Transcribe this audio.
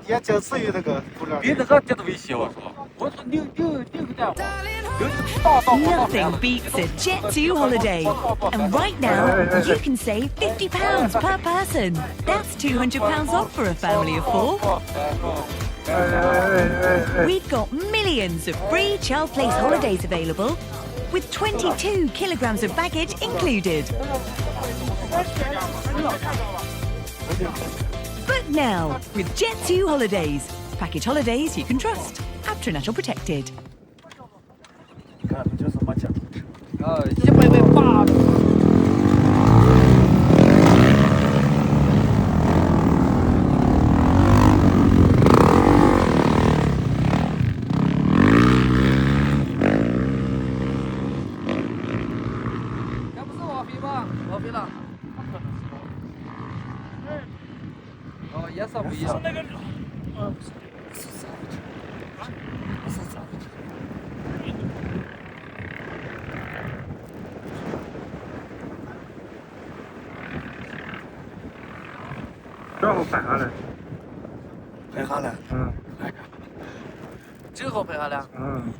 也仅次于那个普洱。比那个这都危险，我说。我说你这样，大道 Nothing beats a Jet2 holiday. And right now, you can save £50 per person. That's £200 off for a family of 4. We've got millions of free child place holidays available, with 22 kilograms of baggage included. Book now with Jet2 Holidays. Package holidays you can trust. Abtrinatal protected. 你看这怎么讲100倍8。这不是网飞吗？网飞了。哦，颜色不一样。那个，这好拍下来，拍下来。嗯，这个好拍下来。嗯。